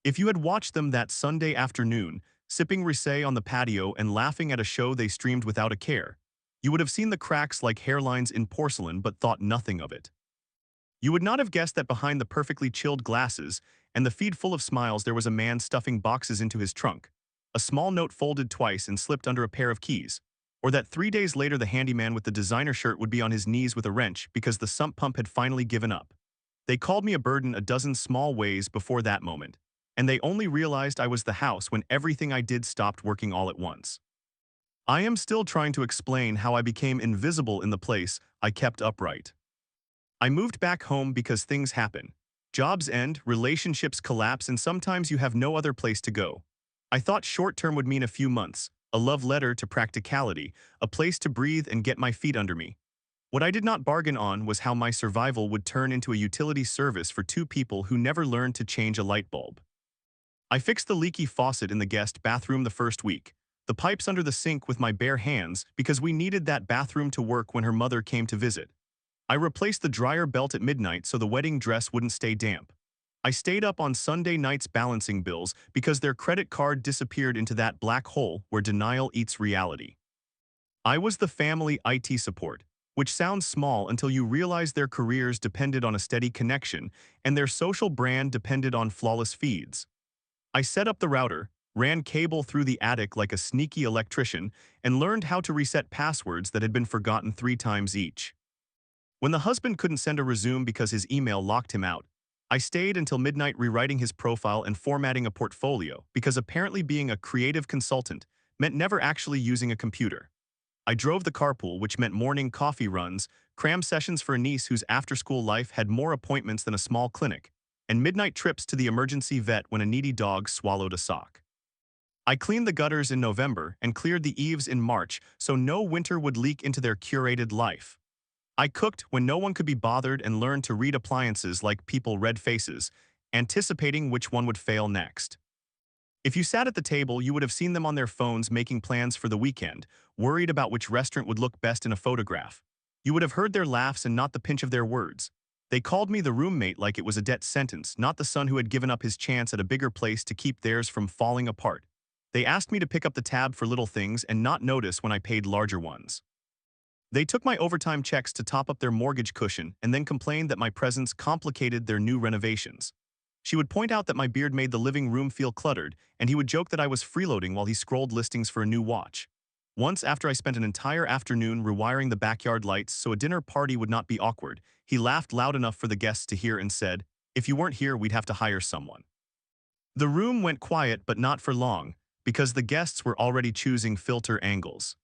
If you had watched them that Sunday afternoon, sipping rosé on the patio and laughing at a show they streamed without a care, you would have seen the cracks like hairlines in porcelain but thought nothing of it. You would not have guessed that behind the perfectly chilled glasses and the feed full of smiles there was a man stuffing boxes into his trunk, a small note folded twice and slipped under a pair of keys, or that 3 days later the handyman with the designer shirt would be on his knees with a wrench because the sump pump had finally given up. They called me a burden a dozen small ways before that moment, and they only realized I was the house when everything I did stopped working all at once. I am still trying to explain how I became invisible in the place I kept upright. I moved back home because things happen. Jobs end, relationships collapse, and sometimes you have no other place to go. I thought short-term would mean a few months, a love letter to practicality, a place to breathe and get my feet under me. What I did not bargain on was how my survival would turn into a utility service for two people who never learned to change a light bulb. I fixed the leaky faucet in the guest bathroom the first week, the pipes under the sink with my bare hands because we needed that bathroom to work when her mother came to visit. I replaced the dryer belt at midnight so the wedding dress wouldn't stay damp. I stayed up on Sunday nights balancing bills because their credit card disappeared into that black hole where denial eats reality. I was the family IT support, which sounds small until you realize their careers depended on a steady connection and their social brand depended on flawless feeds. I set up the router, ran cable through the attic like a sneaky electrician, and learned how to reset passwords that had been forgotten 3 times each. When the husband couldn't send a resume because his email locked him out, I stayed until midnight rewriting his profile and formatting a portfolio because apparently being a creative consultant meant never actually using a computer. I drove the carpool, which meant morning coffee runs, cram sessions for a niece whose after-school life had more appointments than a small clinic, and midnight trips to the emergency vet when a needy dog swallowed a sock. I cleaned the gutters in November and cleared the eaves in March so no winter would leak into their curated life. I cooked when no one could be bothered and learned to read appliances like people read faces, anticipating which one would fail next. If you sat at the table, you would have seen them on their phones making plans for the weekend, worried about which restaurant would look best in a photograph. You would have heard their laughs and not the pinch of their words. They called me the roommate like it was a death sentence, not the son who had given up his chance at a bigger place to keep theirs from falling apart. They asked me to pick up the tab for little things and not notice when I paid larger ones. They took my overtime checks to top up their mortgage cushion and then complained that my presence complicated their new renovations. She would point out that my beard made the living room feel cluttered, and he would joke that I was freeloading while he scrolled listings for a new watch. Once, after I spent an entire afternoon rewiring the backyard lights so a dinner party would not be awkward, he laughed loud enough for the guests to hear and said, "If you weren't here, we'd have to hire someone." The room went quiet, but not for long, because the guests were already choosing filter angles.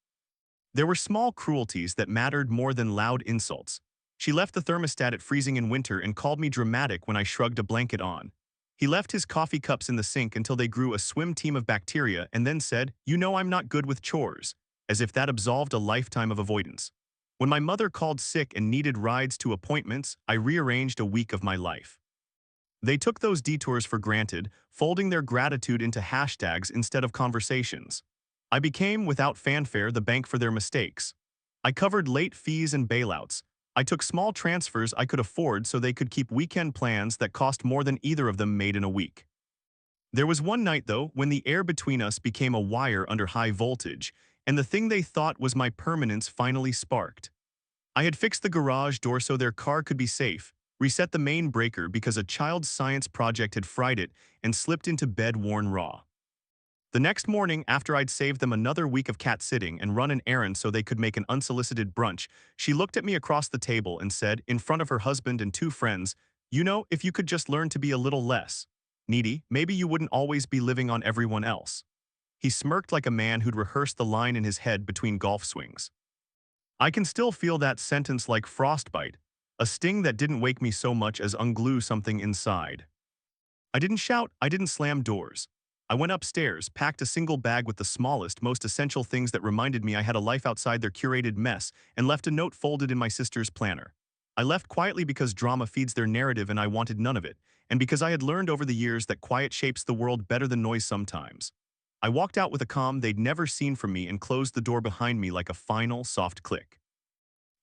There were small cruelties that mattered more than loud insults. She left the thermostat at freezing in winter and called me dramatic when I shrugged a blanket on. He left his coffee cups in the sink until they grew a swim team of bacteria and then said, "You know I'm not good with chores," as if that absolved a lifetime of avoidance. When my mother called sick and needed rides to appointments, I rearranged a week of my life. They took those detours for granted, folding their gratitude into hashtags instead of conversations. I became, without fanfare, the bank for their mistakes. I covered late fees and bailouts. I took small transfers I could afford so they could keep weekend plans that cost more than either of them made in a week. There was one night, though, when the air between us became a wire under high voltage, and the thing they thought was my permanence finally sparked. I had fixed the garage door so their car could be safe, reset the main breaker because a child's science project had fried it, and slipped into bed worn raw. The next morning, after I'd saved them another week of cat sitting and run an errand so they could make an unsolicited brunch, she looked at me across the table and said, in front of her husband and 2 friends, "You know, if you could just learn to be a little less needy, maybe you wouldn't always be living on everyone else." He smirked like a man who'd rehearsed the line in his head between golf swings. I can still feel that sentence like frostbite, a sting that didn't wake me so much as unglue something inside. I didn't shout, I didn't slam doors. I went upstairs, packed a single bag with the smallest, most essential things that reminded me I had a life outside their curated mess, and left a note folded in my sister's planner. I left quietly because drama feeds their narrative and I wanted none of it, and because I had learned over the years that quiet shapes the world better than noise sometimes. I walked out with a calm they'd never seen from me and closed the door behind me like a final, soft click.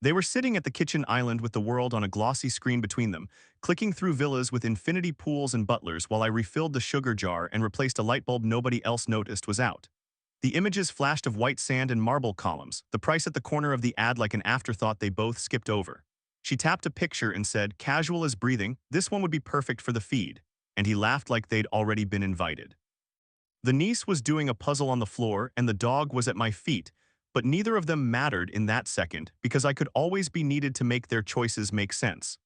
They were sitting at the kitchen island with the world on a glossy screen between them, clicking through villas with infinity pools and butlers while I refilled the sugar jar and replaced a light bulb nobody else noticed was out. The images flashed of white sand and marble columns, the price at the corner of the ad like an afterthought they both skipped over. She tapped a picture and said, casual as breathing, this one would be perfect for the feed, and he laughed like they'd already been invited. The niece was doing a puzzle on the floor and the dog was at my feet, but neither of them mattered in that second because I could always be needed to make their choices make sense.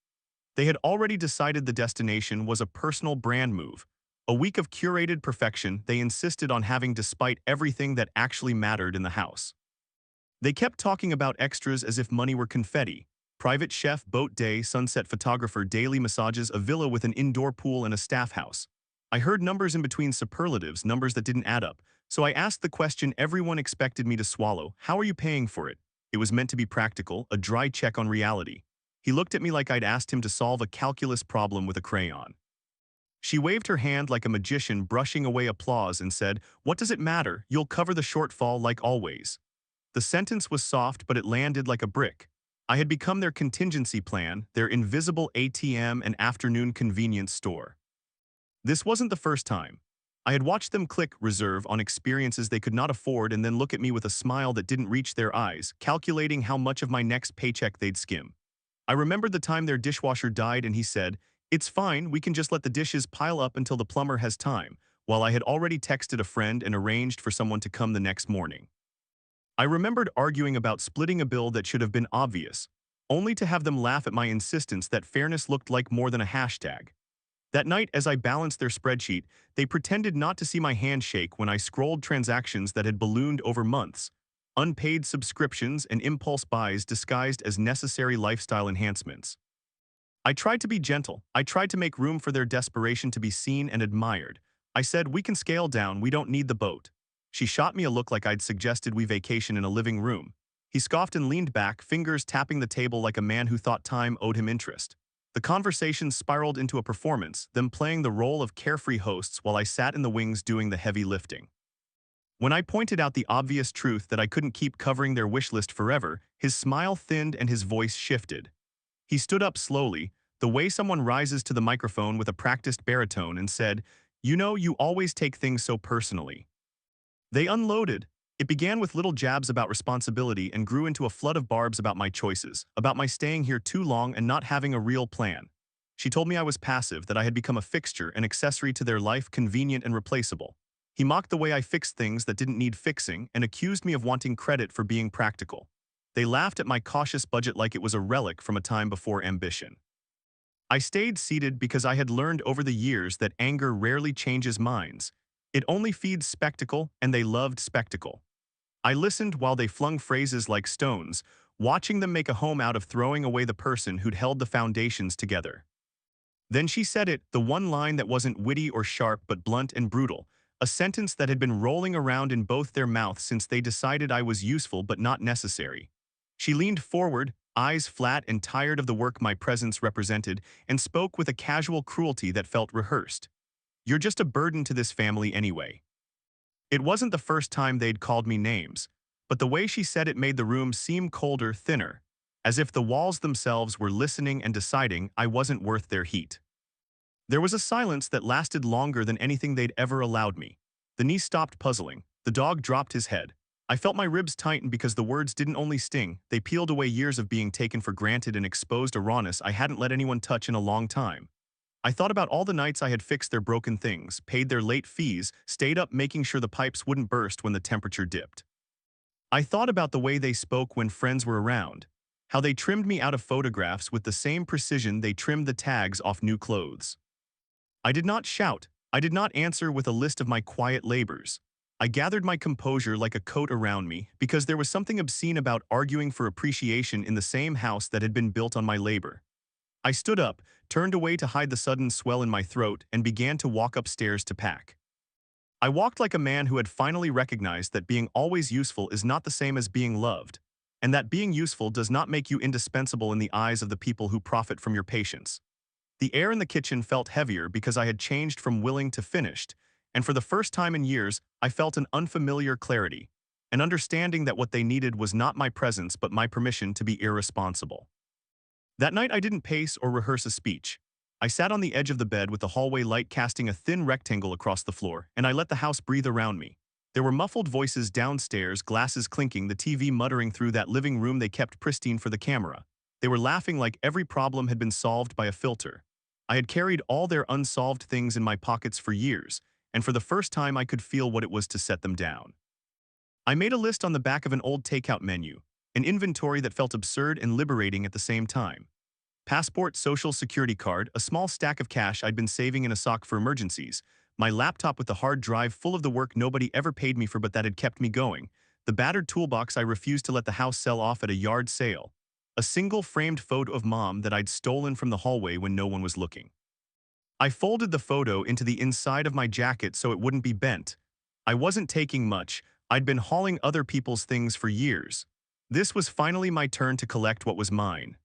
They had already decided the destination was a personal brand move, a week of curated perfection they insisted on having despite everything that actually mattered in the house. They kept talking about extras as if money were confetti. Private chef, boat day, sunset photographer, daily massages, a villa with an indoor pool and a staff house. I heard numbers in between superlatives, numbers that didn't add up, so I asked the question everyone expected me to swallow, how are you paying for it? It was meant to be practical, a dry check on reality. He looked at me like I'd asked him to solve a calculus problem with a crayon. She waved her hand like a magician brushing away applause and said, what does it matter? You'll cover the shortfall like always. The sentence was soft, but it landed like a brick. I had become their contingency plan, their invisible ATM and afternoon convenience store. This wasn't the first time. I had watched them click reserve on experiences they could not afford and then look at me with a smile that didn't reach their eyes, calculating how much of my next paycheck they'd skim. I remembered the time their dishwasher died and he said, it's fine, we can just let the dishes pile up until the plumber has time, while I had already texted a friend and arranged for someone to come the next morning. I remembered arguing about splitting a bill that should have been obvious, only to have them laugh at my insistence that fairness looked like more than a hashtag. That night, as I balanced their spreadsheet, they pretended not to see my hand shake when I scrolled transactions that had ballooned over months, unpaid subscriptions and impulse buys disguised as necessary lifestyle enhancements. I tried to be gentle. I tried to make room for their desperation to be seen and admired. I said, we can scale down, we don't need the boat. She shot me a look like I'd suggested we vacation in a living room. He scoffed and leaned back, fingers tapping the table like a man who thought time owed him interest. The conversation spiraled into a performance, them playing the role of carefree hosts while I sat in the wings doing the heavy lifting. When I pointed out the obvious truth that I couldn't keep covering their wish list forever, his smile thinned and his voice shifted. He stood up slowly, the way someone rises to the microphone with a practiced baritone, and said, you know, you always take things so personally. They unloaded. It began with little jabs about responsibility and grew into a flood of barbs about my choices, about my staying here too long and not having a real plan. She told me I was passive, that I had become a fixture, an accessory to their life, convenient and replaceable. He mocked the way I fixed things that didn't need fixing and accused me of wanting credit for being practical. They laughed at my cautious budget like it was a relic from a time before ambition. I stayed seated because I had learned over the years that anger rarely changes minds. It only feeds spectacle, and they loved spectacle. I listened while they flung phrases like stones, watching them make a home out of throwing away the person who'd held the foundations together. Then she said it, the one line that wasn't witty or sharp but blunt and brutal, a sentence that had been rolling around in both their mouths since they decided I was useful but not necessary. She leaned forward, eyes flat and tired of the work my presence represented, and spoke with a casual cruelty that felt rehearsed. You're just a burden to this family anyway. It wasn't the first time they'd called me names, but the way she said it made the room seem colder, thinner, as if the walls themselves were listening and deciding I wasn't worth their heat. There was a silence that lasted longer than anything they'd ever allowed me. The niece stopped puzzling. The dog dropped his head. I felt my ribs tighten because the words didn't only sting, they peeled away years of being taken for granted and exposed a rawness I hadn't let anyone touch in a long time. I thought about all the nights I had fixed their broken things, paid their late fees, stayed up making sure the pipes wouldn't burst when the temperature dipped. I thought about the way they spoke when friends were around, how they trimmed me out of photographs with the same precision they trimmed the tags off new clothes. I did not shout. I did not answer with a list of my quiet labors. I gathered my composure like a coat around me because there was something obscene about arguing for appreciation in the same house that had been built on my labor. I stood up, turned away to hide the sudden swell in my throat, and began to walk upstairs to pack. I walked like a man who had finally recognized that being always useful is not the same as being loved, and that being useful does not make you indispensable in the eyes of the people who profit from your patience. The air in the kitchen felt heavier because I had changed from willing to finished, and for the first time in years, I felt an unfamiliar clarity. and understanding that what they needed was not my presence but my permission to be irresponsible. That night I didn't pace or rehearse a speech. I sat on the edge of the bed with the hallway light casting a thin rectangle across the floor, and I let the house breathe around me. There were muffled voices downstairs, glasses clinking, the TV muttering through that living room they kept pristine for the camera. They were laughing like every problem had been solved by a filter. I had carried all their unsolved things in my pockets for years, and for the first time I could feel what it was to set them down. I made a list on the back of an old takeout menu, an inventory that felt absurd and liberating at the same time. Passport, social security card, a small stack of cash I'd been saving in a sock for emergencies, my laptop with the hard drive full of the work nobody ever paid me for but that had kept me going, the battered toolbox I refused to let the house sell off at a yard sale, a single framed photo of Mom that I'd stolen from the hallway when no one was looking. I folded the photo into the inside of my jacket so it wouldn't be bent. I wasn't taking much. I'd been hauling other people's things for years. This was finally my turn to collect what was mine.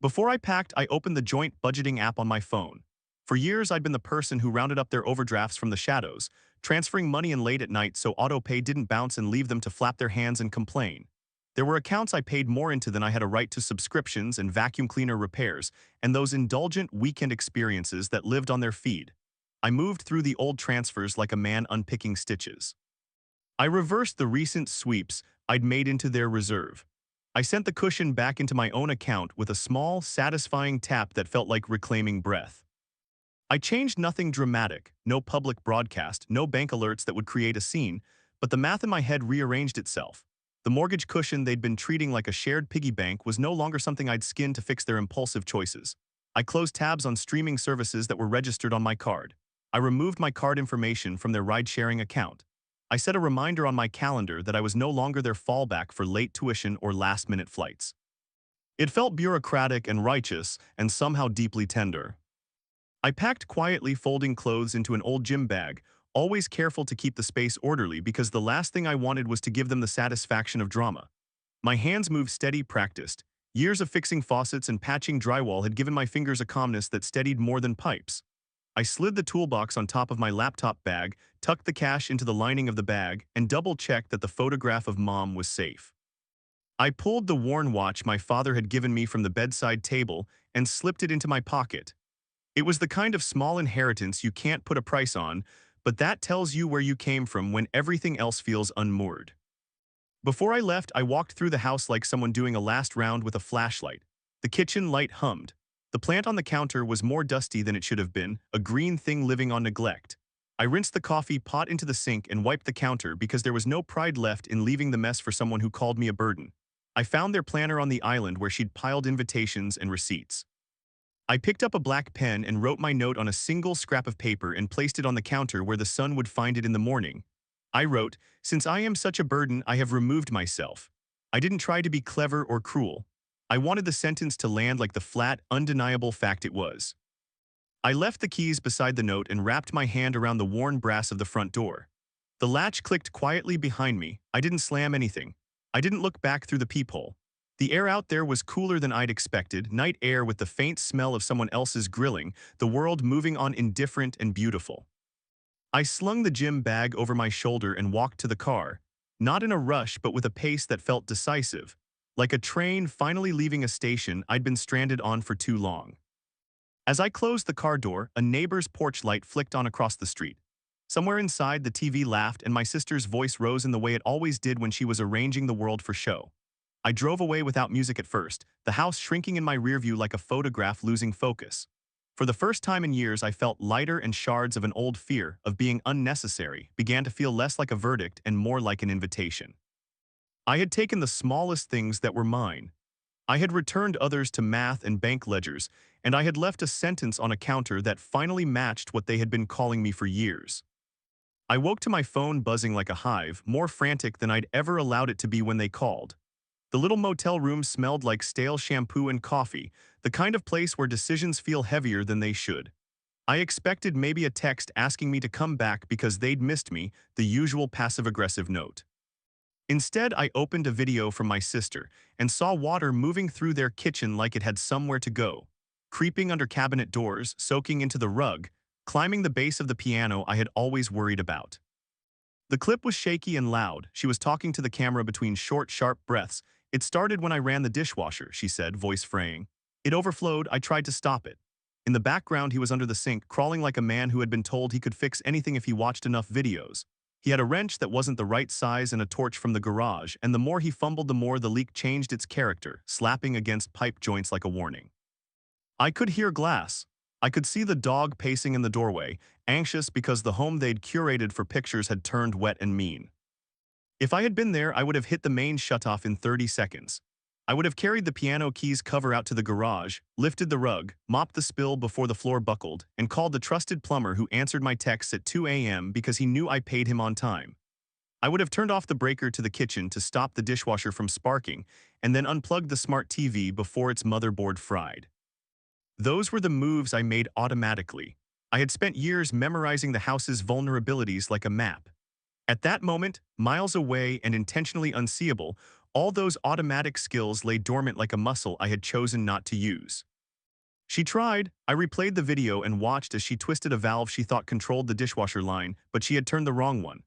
Before I packed, I opened the joint budgeting app on my phone. For years, I'd been the person who rounded up their overdrafts from the shadows, transferring money in late at night so autopay didn't bounce and leave them to flap their hands and complain. There were accounts I paid more into than I had a right to, subscriptions and vacuum cleaner repairs, and those indulgent weekend experiences that lived on their feed. I moved through the old transfers like a man unpicking stitches. I reversed the recent sweeps I'd made into their reserve. I sent the cushion back into my own account with a small, satisfying tap that felt like reclaiming breath. I changed nothing dramatic, no public broadcast, no bank alerts that would create a scene, but the math in my head rearranged itself. The mortgage cushion they'd been treating like a shared piggy bank was no longer something I'd skinned to fix their impulsive choices. I closed tabs on streaming services that were registered on my card. I removed my card information from their ride-sharing account. I set a reminder on my calendar that I was no longer their fallback for late tuition or last-minute flights. It felt bureaucratic and righteous, and somehow deeply tender. I packed quietly, folding clothes into an old gym bag, always careful to keep the space orderly because the last thing I wanted was to give them the satisfaction of drama. My hands moved steady, practiced. Years of fixing faucets and patching drywall had given my fingers a calmness that steadied more than pipes. I slid the toolbox on top of my laptop bag, tucked the cash into the lining of the bag, and double-checked that the photograph of Mom was safe. I pulled the worn watch my father had given me from the bedside table and slipped it into my pocket. It was the kind of small inheritance you can't put a price on, but that tells you where you came from when everything else feels unmoored. Before I left, I walked through the house like someone doing a last round with a flashlight. The kitchen light hummed. The plant on the counter was more dusty than it should have been, a green thing living on neglect. I rinsed the coffee pot into the sink and wiped the counter because there was no pride left in leaving the mess for someone who called me a burden. I found their planner on the island where she'd piled invitations and receipts. I picked up a black pen and wrote my note on a single scrap of paper and placed it on the counter where the sun would find it in the morning. I wrote, "Since I am such a burden, I have removed myself." I didn't try to be clever or cruel. I wanted the sentence to land like the flat, undeniable fact it was. I left the keys beside the note and wrapped my hand around the worn brass of the front door. The latch clicked quietly behind me. I didn't slam anything. I didn't look back through the peephole. The air out there was cooler than I'd expected, night air with the faint smell of someone else's grilling, the world moving on, indifferent and beautiful. I slung the gym bag over my shoulder and walked to the car, not in a rush but with a pace that felt decisive, like a train finally leaving a station I'd been stranded on for too long. As I closed the car door, a neighbor's porch light flicked on across the street. Somewhere inside, the TV laughed and my sister's voice rose in the way it always did when she was arranging the world for show. I drove away without music at first, the house shrinking in my rearview like a photograph losing focus. For the first time in years, I felt lighter, and shards of an old fear of being unnecessary began to feel less like a verdict and more like an invitation. I had taken the smallest things that were mine. I had returned others to math and bank ledgers, and I had left a sentence on a counter that finally matched what they had been calling me for years. I woke to my phone buzzing like a hive, more frantic than I'd ever allowed it to be when they called. The little motel room smelled like stale shampoo and coffee, the kind of place where decisions feel heavier than they should. I expected maybe a text asking me to come back because they'd missed me, the usual passive-aggressive note. Instead, I opened a video from my sister and saw water moving through their kitchen like it had somewhere to go, creeping under cabinet doors, soaking into the rug, climbing the base of the piano I had always worried about. The clip was shaky and loud. She was talking to the camera between short, sharp breaths. It started when I ran the dishwasher, she said, voice fraying. It overflowed. I tried to stop it. In the background, he was under the sink, crawling like a man who had been told he could fix anything if he watched enough videos. He had a wrench that wasn't the right size and a torch from the garage, and the more he fumbled, the more the leak changed its character, slapping against pipe joints like a warning. I could hear glass. I could see the dog pacing in the doorway, anxious because the home they'd curated for pictures had turned wet and mean. If I had been there, I would have hit the main shutoff in 30 seconds. I would have carried the piano keys cover out to the garage, lifted the rug, mopped the spill before the floor buckled, and called the trusted plumber who answered my texts at 2 a.m. because he knew I paid him on time. I would have turned off the breaker to the kitchen to stop the dishwasher from sparking, and then unplugged the smart TV before its motherboard fried. Those were the moves I made automatically. I had spent years memorizing the house's vulnerabilities like a map. At that moment, miles away and intentionally unseeable, all those automatic skills lay dormant like a muscle I had chosen not to use. She tried. I replayed the video and watched as she twisted a valve she thought controlled the dishwasher line, but she had turned the wrong one.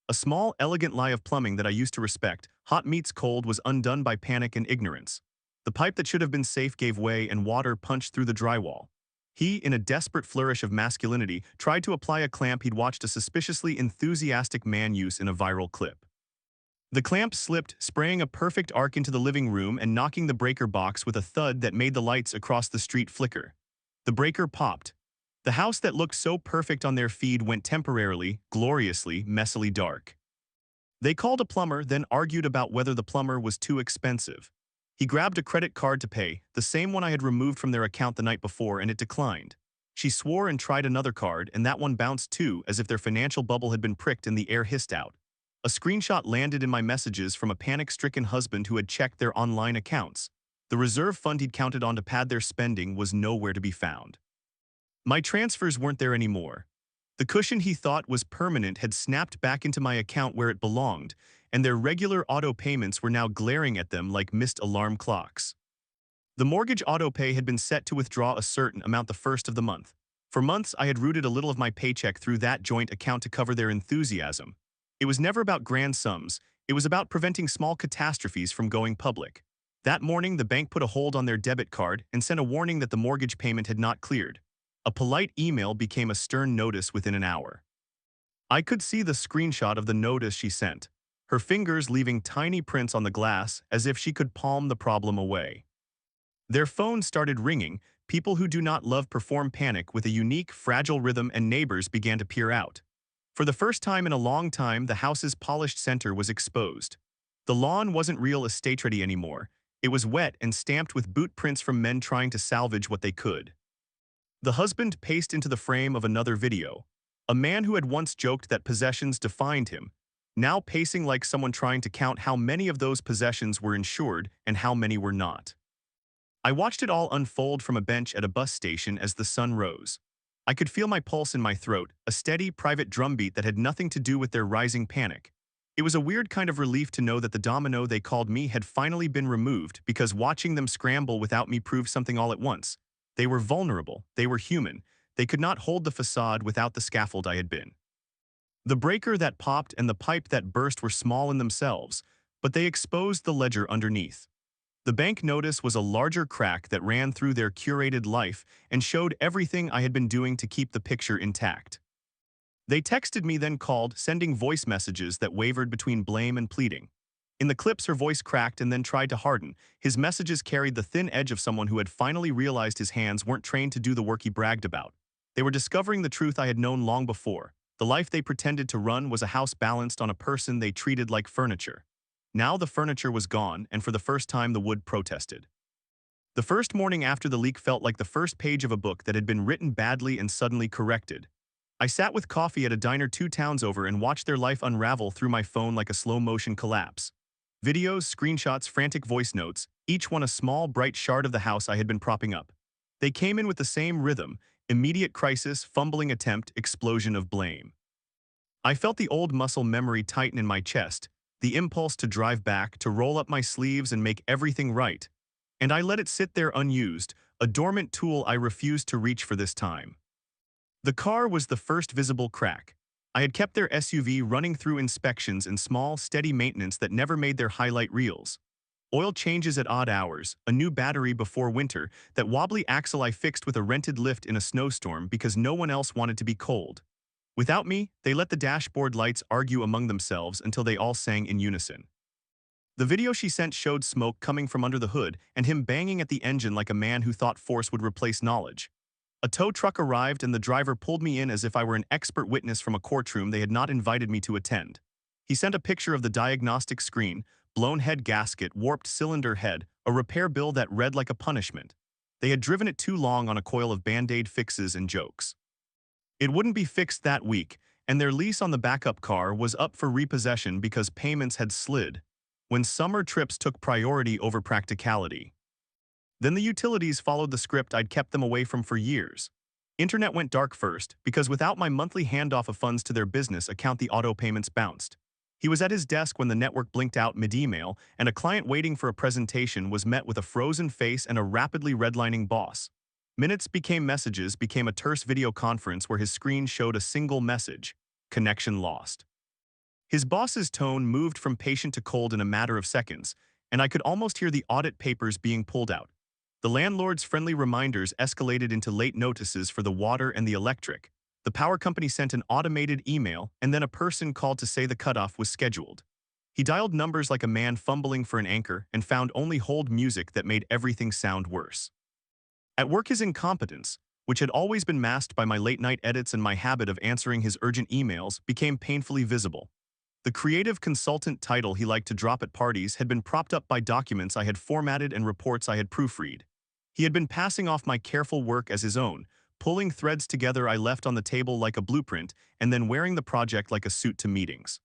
A small, elegant lie of plumbing that I used to respect, hot meets cold, was undone by panic and ignorance. The pipe that should have been safe gave way and water punched through the drywall. He, in a desperate flourish of masculinity, tried to apply a clamp he'd watched a suspiciously enthusiastic man use in a viral clip. The clamp slipped, spraying a perfect arc into the living room and knocking the breaker box with a thud that made the lights across the street flicker. The breaker popped. The house that looked so perfect on their feed went temporarily, gloriously, messily dark. They called a plumber, then argued about whether the plumber was too expensive. He grabbed a credit card to pay, the same one I had removed from their account the night before, and it declined. She swore and tried another card, and that one bounced too, as if their financial bubble had been pricked and the air hissed out. A screenshot landed in my messages from a panic-stricken husband who had checked their online accounts. The reserve fund he'd counted on to pad their spending was nowhere to be found. My transfers weren't there anymore. The cushion he thought was permanent had snapped back into my account where it belonged, and their regular auto payments were now glaring at them like missed alarm clocks. The mortgage auto pay had been set to withdraw a certain amount the first of the month. For months, I had routed a little of my paycheck through that joint account to cover their enthusiasm. It was never about grand sums. It was about preventing small catastrophes from going public. That morning, the bank put a hold on their debit card and sent a warning that the mortgage payment had not cleared. A polite email became a stern notice within an hour. I could see the screenshot of the notice she sent, her fingers leaving tiny prints on the glass as if she could palm the problem away. Their phones started ringing. People who do not love perform panic with a unique, fragile rhythm, and neighbors began to peer out. For the first time in a long time, the house's polished center was exposed. The lawn wasn't real estate ready anymore. It was wet and stamped with boot prints from men trying to salvage what they could. The husband paced into the frame of another video. A man who had once joked that possessions defined him, now pacing like someone trying to count how many of those possessions were insured and how many were not. I watched it all unfold from a bench at a bus station as the sun rose. I could feel my pulse in my throat, a steady, private drumbeat that had nothing to do with their rising panic. It was a weird kind of relief to know that the domino they called me had finally been removed, because watching them scramble without me proved something all at once. They were vulnerable, they were human, they could not hold the facade without the scaffold I had been. The breaker that popped and the pipe that burst were small in themselves, but they exposed the ledger underneath. The bank notice was a larger crack that ran through their curated life and showed everything I had been doing to keep the picture intact. They texted me, then called, sending voice messages that wavered between blame and pleading. In the clips, her voice cracked and then tried to harden. His messages carried the thin edge of someone who had finally realized his hands weren't trained to do the work he bragged about. They were discovering the truth I had known long before. The life they pretended to run was a house balanced on a person they treated like furniture. Now the furniture was gone, and for the first time the wood protested. The first morning after the leak felt like the first page of a book that had been written badly and suddenly corrected. I sat with coffee at a diner 2 towns over and watched their life unravel through my phone like a slow-motion collapse. Videos, screenshots, frantic voice notes, each one a small, bright shard of the house I had been propping up. They came in with the same rhythm: immediate crisis, fumbling attempt, explosion of blame. I felt the old muscle memory tighten in my chest, the impulse to drive back, to roll up my sleeves and make everything right. And I let it sit there unused, a dormant tool I refused to reach for this time. The car was the first visible crack. I had kept their SUV running through inspections and small, steady maintenance that never made their highlight reels. Oil changes at odd hours, a new battery before winter, that wobbly axle I fixed with a rented lift in a snowstorm because no one else wanted to be cold. Without me, they let the dashboard lights argue among themselves until they all sang in unison. The video she sent showed smoke coming from under the hood and him banging at the engine like a man who thought force would replace knowledge. A tow truck arrived and the driver pulled me in as if I were an expert witness from a courtroom they had not invited me to attend. He sent a picture of the diagnostic screen, blown head gasket, warped cylinder head, a repair bill that read like a punishment. They had driven it too long on a coil of Band-Aid fixes and jokes. It wouldn't be fixed that week, and their lease on the backup car was up for repossession because payments had slid, when summer trips took priority over practicality. Then the utilities followed the script I'd kept them away from for years. Internet went dark first, because without my monthly handoff of funds to their business account the auto payments bounced. He was at his desk when the network blinked out mid-email, and a client waiting for a presentation was met with a frozen face and a rapidly redlining boss. Minutes became messages, became a terse video conference where his screen showed a single message: connection lost. His boss's tone moved from patient to cold in a matter of seconds, and I could almost hear the audit papers being pulled out. The landlord's friendly reminders escalated into late notices for the water and the electric. The power company sent an automated email, and then a person called to say the cutoff was scheduled. He dialed numbers like a man fumbling for an anchor and found only hold music that made everything sound worse. At work, his incompetence, which had always been masked by my late-night edits and my habit of answering his urgent emails, became painfully visible. The creative consultant title he liked to drop at parties had been propped up by documents I had formatted and reports I had proofread. He had been passing off my careful work as his own, pulling threads together I left on the table like a blueprint, and then wearing the project like a suit to meetings.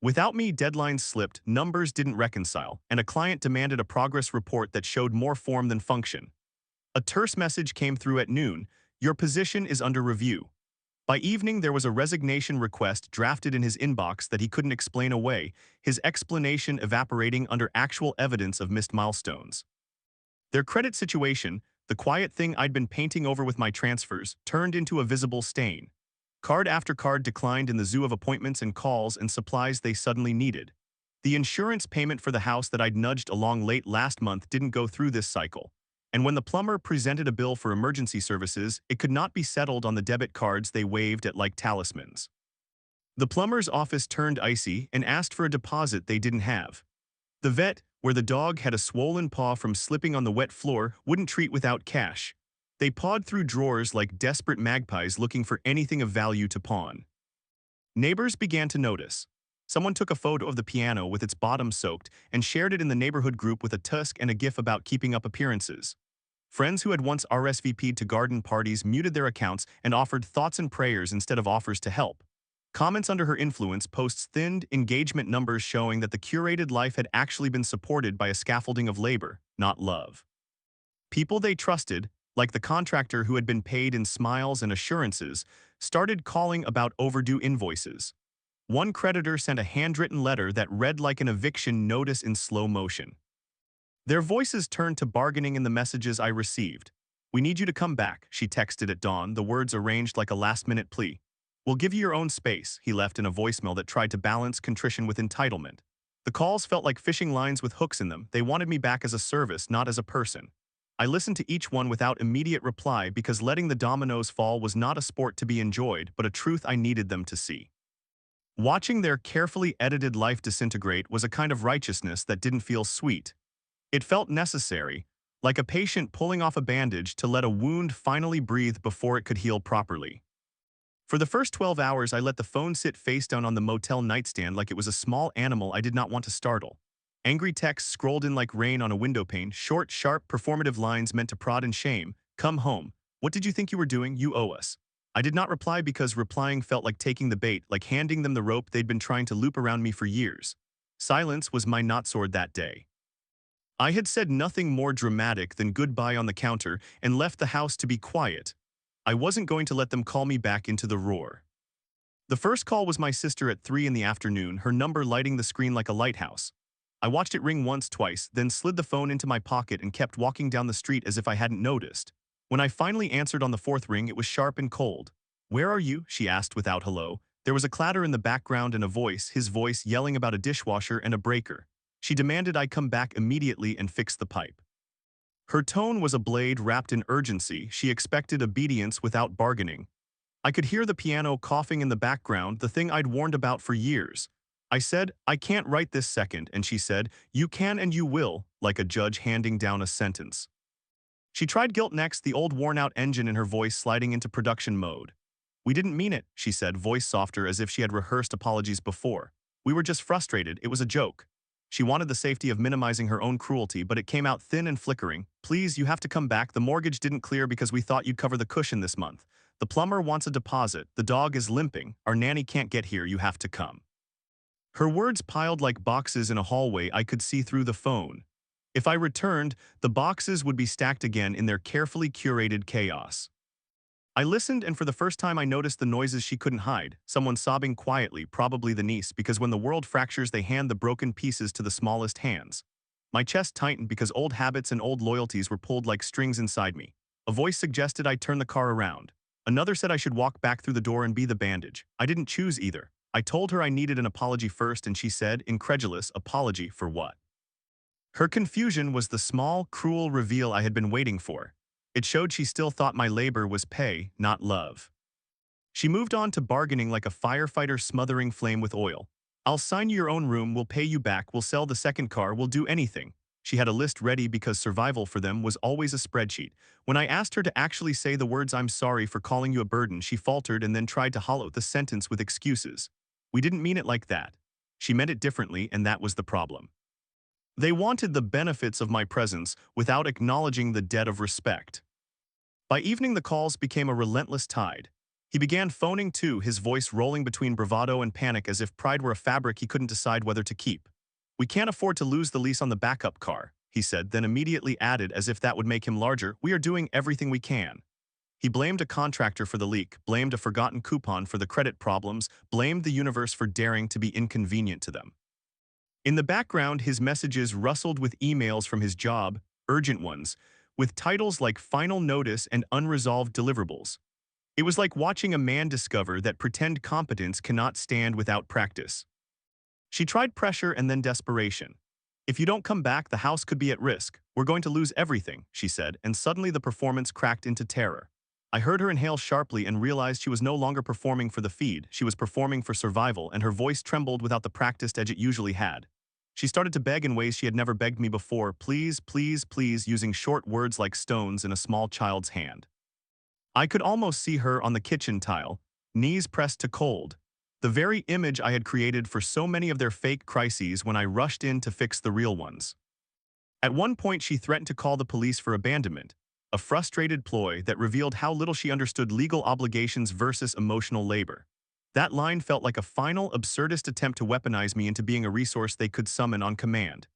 Without me, deadlines slipped, numbers didn't reconcile, and a client demanded a progress report that showed more form than function. A terse message came through at noon: "Your position is under review." By evening, there was a resignation request drafted in his inbox that he couldn't explain away, his explanation evaporating under actual evidence of missed milestones. Their credit situation, the quiet thing I'd been painting over with my transfers, turned into a visible stain. Card after card declined in the zoo of appointments and calls and supplies they suddenly needed. The insurance payment for the house that I'd nudged along late last month didn't go through this cycle. And when the plumber presented a bill for emergency services, it could not be settled on the debit cards they waved at like talismans. The plumber's office turned icy and asked for a deposit they didn't have. The vet, where the dog had a swollen paw from slipping on the wet floor, wouldn't treat without cash. They pawed through drawers like desperate magpies looking for anything of value to pawn. Neighbors began to notice. Someone took a photo of the piano with its bottom soaked and shared it in the neighborhood group with a tusk and a gif about keeping up appearances. Friends who had once RSVP'd to garden parties muted their accounts and offered thoughts and prayers instead of offers to help. Comments under her influence posts thinned engagement numbers showing that the curated life had actually been supported by a scaffolding of labor, not love. People they trusted, like the contractor who had been paid in smiles and assurances, started calling about overdue invoices. One creditor sent a handwritten letter that read like an eviction notice in slow motion. Their voices turned to bargaining in the messages I received. "We need you to come back," she texted at dawn, the words arranged like a last-minute plea. "We'll give you your own space," he left in a voicemail that tried to balance contrition with entitlement. The calls felt like fishing lines with hooks in them. They wanted me back as a service, not as a person. I listened to each one without immediate reply because letting the dominoes fall was not a sport to be enjoyed, but a truth I needed them to see. Watching their carefully edited life disintegrate was a kind of righteousness that didn't feel sweet. It felt necessary, like a patient pulling off a bandage to let a wound finally breathe before it could heal properly. For the first 12 hours, I let the phone sit face down on the motel nightstand like it was a small animal I did not want to startle. Angry texts scrolled in like rain on a windowpane, short, sharp, performative lines meant to prod and shame. "Come home. What did you think you were doing? You owe us." I did not reply because replying felt like taking the bait, like handing them the rope they'd been trying to loop around me for years. Silence was my not-sword that day. I had said nothing more dramatic than goodbye on the counter and left the house to be quiet. I wasn't going to let them call me back into the roar. The first call was my sister at 3 in the afternoon, her number lighting the screen like a lighthouse. I watched it ring once, twice, then slid the phone into my pocket and kept walking down the street as if I hadn't noticed. When I finally answered on the fourth ring, it was sharp and cold. "Where are you?" she asked without hello. There was a clatter in the background and a voice, his voice yelling about a dishwasher and a breaker. She demanded I come back immediately and fix the pipe. Her tone was a blade wrapped in urgency. She expected obedience without bargaining. I could hear the piano coughing in the background, the thing I'd warned about for years. I said, I can't right this second, and she said, you can and you will, like a judge handing down a sentence. She tried guilt next, the old worn-out engine in her voice sliding into production mode. We didn't mean it, she said, voice softer as if she had rehearsed apologies before. We were just frustrated, it was a joke. She wanted the safety of minimizing her own cruelty, but it came out thin and flickering. Please, you have to come back. The mortgage didn't clear because we thought you'd cover the cushion this month. The plumber wants a deposit. The dog is limping. Our nanny can't get here. You have to come. Her words piled like boxes in a hallway. I could see through the phone. If I returned, the boxes would be stacked again in their carefully curated chaos. I listened, and for the first time I noticed the noises she couldn't hide. Someone sobbing quietly, probably the niece, because when the world fractures they hand the broken pieces to the smallest hands. My chest tightened because old habits and old loyalties were pulled like strings inside me. A voice suggested I turn the car around. Another said I should walk back through the door and be the bandage. I didn't choose either. I told her I needed an apology first, and she said, incredulous, apology for what? Her confusion was the small, cruel reveal I had been waiting for. It showed she still thought my labor was pay, not love. She moved on to bargaining like a firefighter smothering flame with oil. I'll sign you your own room, we'll pay you back, we'll sell the second car, we'll do anything. She had a list ready because survival for them was always a spreadsheet. When I asked her to actually say the words I'm sorry for calling you a burden, she faltered and then tried to hollow the sentence with excuses. We didn't mean it like that. She meant it differently, and that was the problem. They wanted the benefits of my presence without acknowledging the debt of respect. By evening the calls became a relentless tide. He began phoning too, his voice rolling between bravado and panic as if pride were a fabric he couldn't decide whether to keep. We can't afford to lose the lease on the backup car, he said, then immediately added as if that would make him larger, we are doing everything we can. He blamed a contractor for the leak, blamed a forgotten coupon for the credit problems, blamed the universe for daring to be inconvenient to them. In the background, his messages rustled with emails from his job, urgent ones, with titles like Final Notice and Unresolved Deliverables. It was like watching a man discover that pretend competence cannot stand without practice. She tried pressure and then desperation. If you don't come back, the house could be at risk. We're going to lose everything, she said, and suddenly the performance cracked into terror. I heard her inhale sharply and realized she was no longer performing for the feed, she was performing for survival, and her voice trembled without the practiced edge it usually had. She started to beg in ways she had never begged me before, please, please, please, using short words like stones in a small child's hand. I could almost see her on the kitchen tile, knees pressed to cold, the very image I had created for so many of their fake crises when I rushed in to fix the real ones. At one point she threatened to call the police for abandonment, a frustrated ploy that revealed how little she understood legal obligations versus emotional labor. That line felt like a final, absurdist attempt to weaponize me into being a resource they could summon on command.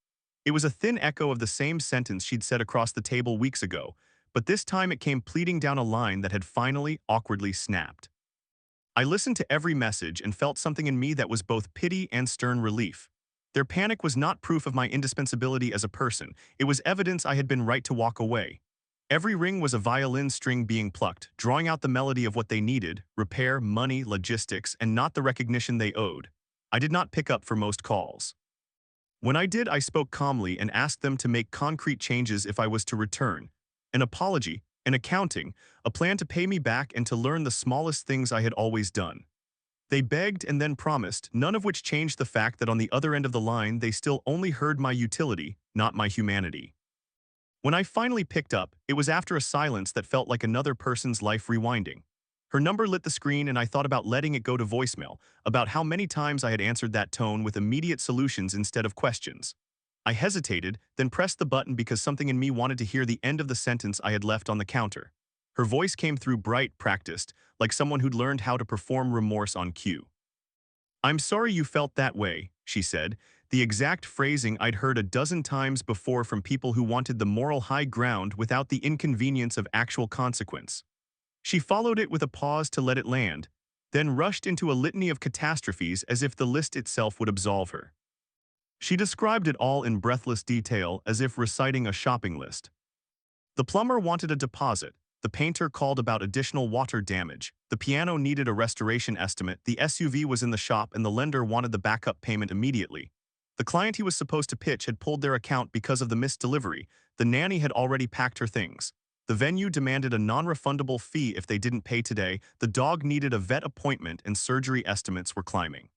It was a thin echo of the same sentence she'd said across the table weeks ago, but this time it came pleading down a line that had finally, awkwardly snapped. I listened to every message and felt something in me that was both pity and stern relief. Their panic was not proof of my indispensability as a person, it was evidence I had been right to walk away. Every ring was a violin string being plucked, drawing out the melody of what they needed, repair, money, logistics, and not the recognition they owed. I did not pick up for most calls. When I did, I spoke calmly and asked them to make concrete changes if I was to return. An apology, an accounting, a plan to pay me back and to learn the smallest things I had always done. They begged and then promised, none of which changed the fact that on the other end of the line they still only heard my utility, not my humanity. When I finally picked up, it was after a silence that felt like another person's life rewinding. Her number lit the screen and I thought about letting it go to voicemail, about how many times I had answered that tone with immediate solutions instead of questions. I hesitated, then pressed the button because something in me wanted to hear the end of the sentence I had left on the counter. Her voice came through bright, practiced, like someone who'd learned how to perform remorse on cue. I'm sorry you felt that way, she said, the exact phrasing I'd heard a dozen times before from people who wanted the moral high ground without the inconvenience of actual consequence. She followed it with a pause to let it land, then rushed into a litany of catastrophes as if the list itself would absolve her. She described it all in breathless detail as if reciting a shopping list. The plumber wanted a deposit. The painter called about additional water damage. The piano needed a restoration estimate. The SUV was in the shop and the lender wanted the backup payment immediately. The client he was supposed to pitch had pulled their account because of the missed delivery. The nanny had already packed her things. The venue demanded a non-refundable fee if they didn't pay today. The dog needed a vet appointment and surgery estimates were climbing.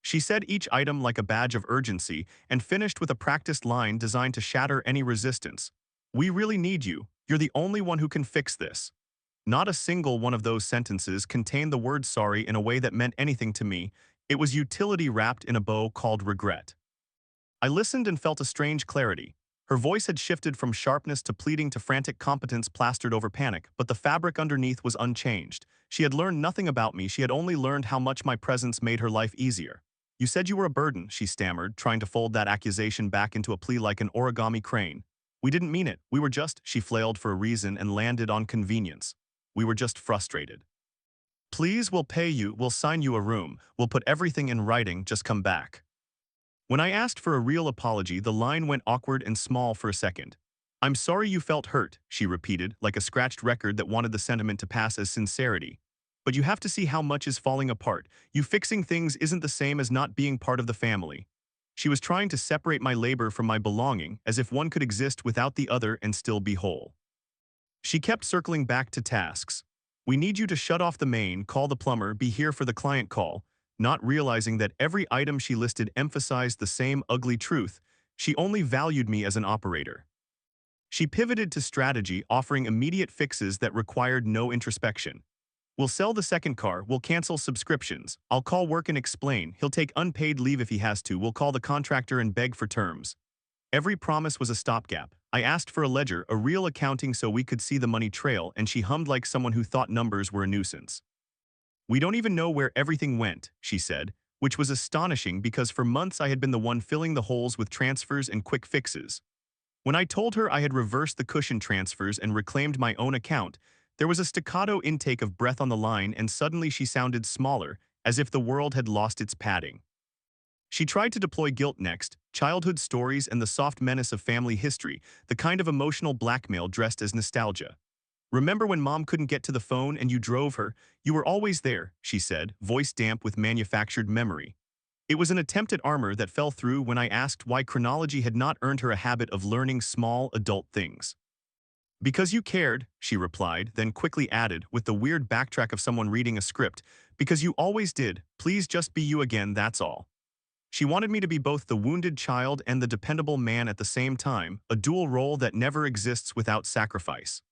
She said each item like a badge of urgency and finished with a practiced line designed to shatter any resistance. "We really need you. You're the only one who can fix this." Not a single one of those sentences contained the word sorry in a way that meant anything to me. It was utility wrapped in a bow called regret. I listened and felt a strange clarity. Her voice had shifted from sharpness to pleading to frantic competence plastered over panic, but the fabric underneath was unchanged. She had learned nothing about me, she had only learned how much my presence made her life easier. "You said you were a burden," she stammered, trying to fold that accusation back into a plea like an origami crane. "We didn't mean it, we were just," she flailed for a reason and landed on convenience. "We were just frustrated." "Please, we'll pay you, we'll sign you a room, we'll put everything in writing, just come back." When I asked for a real apology, the line went awkward and small for a second. "I'm sorry you felt hurt," she repeated, like a scratched record that wanted the sentiment to pass as sincerity. "But you have to see how much is falling apart. You fixing things isn't the same as not being part of the family." She was trying to separate my labor from my belonging, as if one could exist without the other and still be whole. She kept circling back to tasks. "We need you to shut off the main, call the plumber, be here for the client call," not realizing that every item she listed emphasized the same ugly truth. She only valued me as an operator. She pivoted to strategy, offering immediate fixes that required no introspection. "We'll sell the second car, we'll cancel subscriptions, I'll call work and explain, he'll take unpaid leave if he has to, we'll call the contractor and beg for terms." Every promise was a stopgap. I asked for a ledger, a real accounting so we could see the money trail, and she hummed like someone who thought numbers were a nuisance. "We don't even know where everything went," she said, which was astonishing because for months I had been the one filling the holes with transfers and quick fixes. When I told her I had reversed the cushion transfers and reclaimed my own account, there was a staccato intake of breath on the line and suddenly she sounded smaller, as if the world had lost its padding. She tried to deploy guilt next, childhood stories and the soft menace of family history, the kind of emotional blackmail dressed as nostalgia. "Remember when mom couldn't get to the phone and you drove her? You were always there," she said, voice damp with manufactured memory. It was an attempt at armor that fell through when I asked why chronology had not earned her a habit of learning small, adult things. "Because you cared," she replied, then quickly added, with the weird backtrack of someone reading a script, "because you always did, please just be you again, that's all." She wanted me to be both the wounded child and the dependable man at the same time, a dual role that never exists without sacrifice.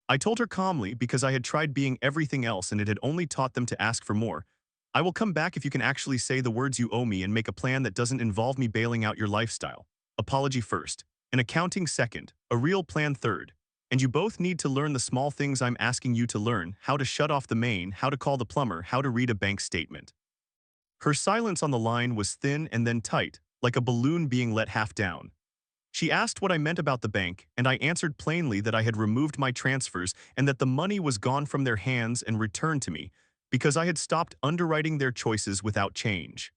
I told her calmly, because I had tried being everything else and it had only taught them to ask for more, "I will come back if you can actually say the words you owe me and make a plan that doesn't involve me bailing out your lifestyle. Apology first, an accounting second, a real plan third. And you both need to learn the small things I'm asking you to learn, how to shut off the main, how to call the plumber, how to read a bank statement." Her silence on the line was thin and then tight, like a balloon being let half down. She asked what I meant about the bank, and I answered plainly that I had removed my transfers and that the money was gone from their hands and returned to me, because I had stopped underwriting their choices without change.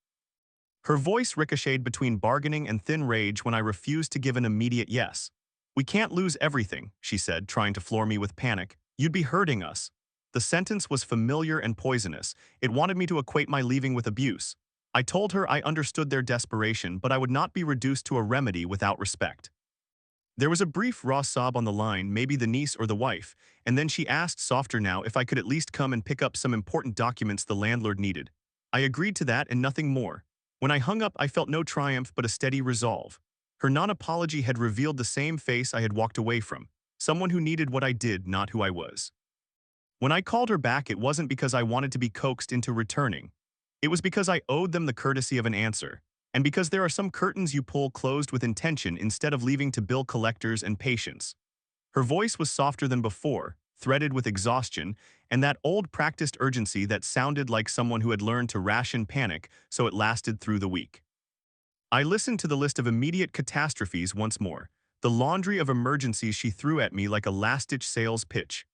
Her voice ricocheted between bargaining and thin rage when I refused to give an immediate yes. "We can't lose everything," she said, trying to floor me with panic. "You'd be hurting us." The sentence was familiar and poisonous. It wanted me to equate my leaving with abuse. I told her I understood their desperation, but I would not be reduced to a remedy without respect. There was a brief raw sob on the line, maybe the niece or the wife, and then she asked softer now if I could at least come and pick up some important documents the landlord needed. I agreed to that and nothing more. When I hung up, I felt no triumph but a steady resolve. Her non-apology had revealed the same face I had walked away from, someone who needed what I did, not who I was. When I called her back, it wasn't because I wanted to be coaxed into returning. It was because I owed them the courtesy of an answer, and because there are some curtains you pull closed with intention instead of leaving to bill collectors and patience. Her voice was softer than before, threaded with exhaustion, and that old practiced urgency that sounded like someone who had learned to ration panic so it lasted through the week. I listened to the list of immediate catastrophes once more, the laundry of emergencies she threw at me like a last-ditch sales pitch.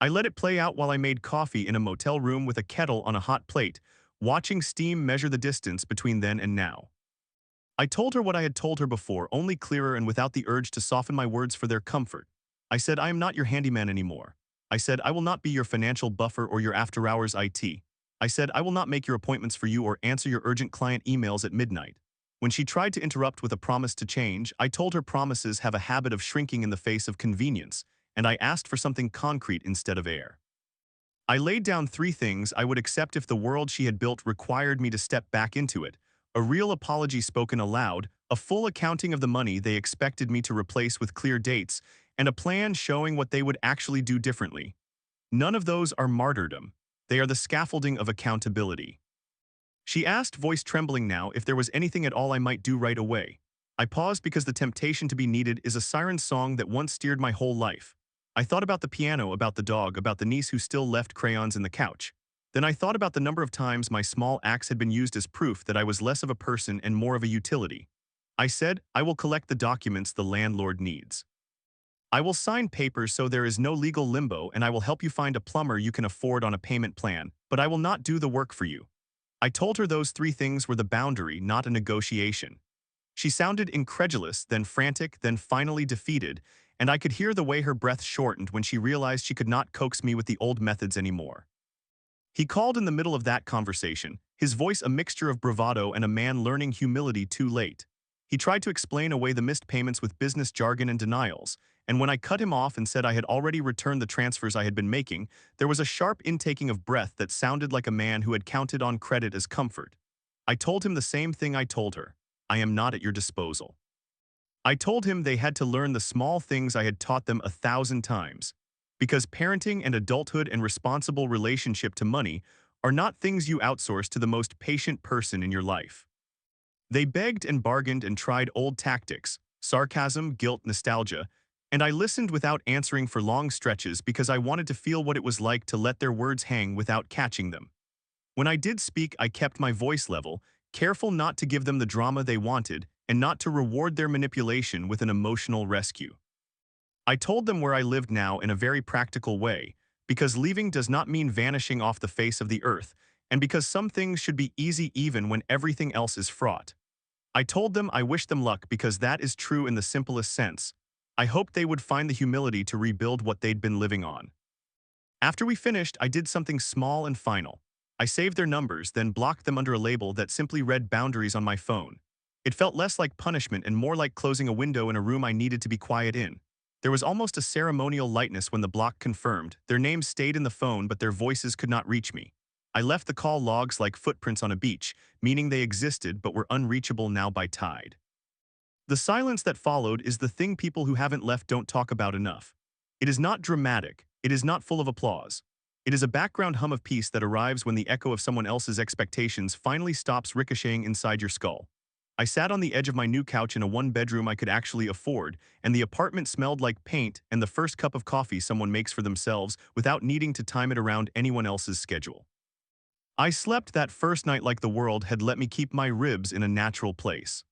I let it play out while I made coffee in a motel room with a kettle on a hot plate, watching steam measure the distance between then and now. I told her what I had told her before, only clearer and without the urge to soften my words for their comfort. I said, I am not your handyman anymore. I said, I will not be your financial buffer or your after-hours IT. I said, I will not make your appointments for you or answer your urgent client emails at midnight. When she tried to interrupt with a promise to change, I told her promises have a habit of shrinking in the face of convenience, and I asked for something concrete instead of air. I laid down 3 things I would accept if the world she had built required me to step back into it: a real apology spoken aloud, a full accounting of the money they expected me to replace with clear dates, and a plan showing what they would actually do differently. None of those are martyrdom. They are the scaffolding of accountability. She asked, voice trembling now, if there was anything at all I might do right away. I paused because the temptation to be needed is a siren song that once steered my whole life. I thought about the piano, about the dog, about the niece who still left crayons in the couch. Then I thought about the number of times my small acts had been used as proof that I was less of a person and more of a utility. I said, I will collect the documents the landlord needs. I will sign papers so there is no legal limbo, and I will help you find a plumber you can afford on a payment plan, but I will not do the work for you. I told her those 3 things were the boundary, not a negotiation. She sounded incredulous, then frantic, then finally defeated, and I could hear the way her breath shortened when she realized she could not coax me with the old methods anymore. He called in the middle of that conversation, his voice a mixture of bravado and a man learning humility too late. He tried to explain away the missed payments with business jargon and denials, and when I cut him off and said I had already returned the transfers I had been making, there was a sharp intaking of breath that sounded like a man who had counted on credit as comfort. I told him the same thing I told her: I am not at your disposal. I told him they had to learn the small things I had taught them 1,000 times. Because parenting and adulthood and responsible relationship to money are not things you outsource to the most patient person in your life. They begged and bargained and tried old tactics: sarcasm, guilt, nostalgia, and I listened without answering for long stretches because I wanted to feel what it was like to let their words hang without catching them. When I did speak, I kept my voice level, careful not to give them the drama they wanted and not to reward their manipulation with an emotional rescue. I told them where I lived now in a very practical way, because leaving does not mean vanishing off the face of the earth, and because some things should be easy even when everything else is fraught. I told them I wished them luck because that is true in the simplest sense. I hoped they would find the humility to rebuild what they'd been living on. After we finished, I did something small and final. I saved their numbers, then blocked them under a label that simply read boundaries on my phone. It felt less like punishment and more like closing a window in a room I needed to be quiet in. There was almost a ceremonial lightness when the block confirmed. Their names stayed in the phone, but their voices could not reach me. I left the call logs like footprints on a beach, meaning they existed but were unreachable now by tide. The silence that followed is the thing people who haven't left don't talk about enough. It is not dramatic. It is not full of applause. It is a background hum of peace that arrives when the echo of someone else's expectations finally stops ricocheting inside your skull. I sat on the edge of my new couch in a 1-bedroom I could actually afford, and the apartment smelled like paint and the first cup of coffee someone makes for themselves without needing to time it around anyone else's schedule. I slept that first night like the world had let me keep my ribs in a natural place.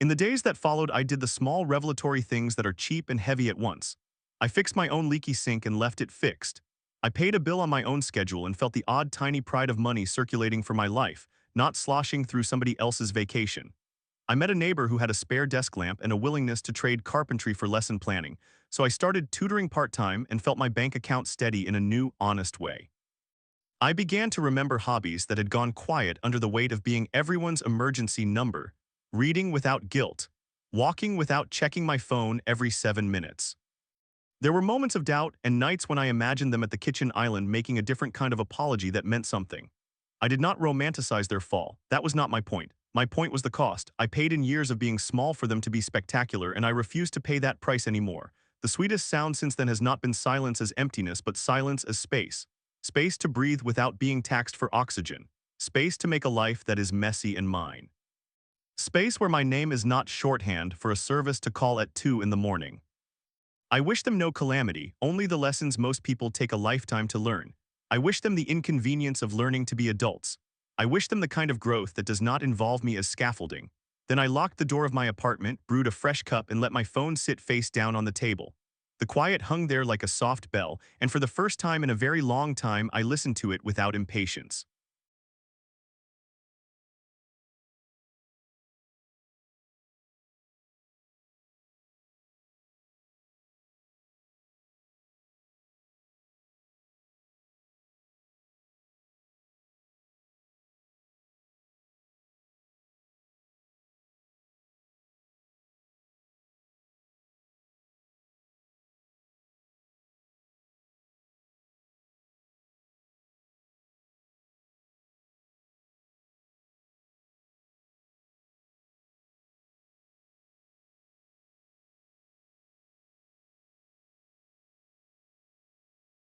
In the days that followed, I did the small revelatory things that are cheap and heavy at once. I fixed my own leaky sink and left it fixed. I paid a bill on my own schedule and felt the odd tiny pride of money circulating for my life, not sloshing through somebody else's vacation. I met a neighbor who had a spare desk lamp and a willingness to trade carpentry for lesson planning, so I started tutoring part-time and felt my bank account steady in a new, honest way. I began to remember hobbies that had gone quiet under the weight of being everyone's emergency number: reading without guilt, walking without checking my phone every 7 minutes. There were moments of doubt and nights when I imagined them at the kitchen island making a different kind of apology that meant something. I did not romanticize their fall. That was not my point. My point was the cost. I paid in years of being small for them to be spectacular, and I refused to pay that price anymore. The sweetest sound since then has not been silence as emptiness, but silence as space. Space to breathe without being taxed for oxygen. Space to make a life that is messy and mine. Space where my name is not shorthand for a service to call at 2 in the morning. I wish them no calamity, only the lessons most people take a lifetime to learn. I wish them the inconvenience of learning to be adults. I wish them the kind of growth that does not involve me as scaffolding. Then I locked the door of my apartment, brewed a fresh cup, and let my phone sit face down on the table. The quiet hung there like a soft bell, and for the first time in a very long time I listened to it without impatience.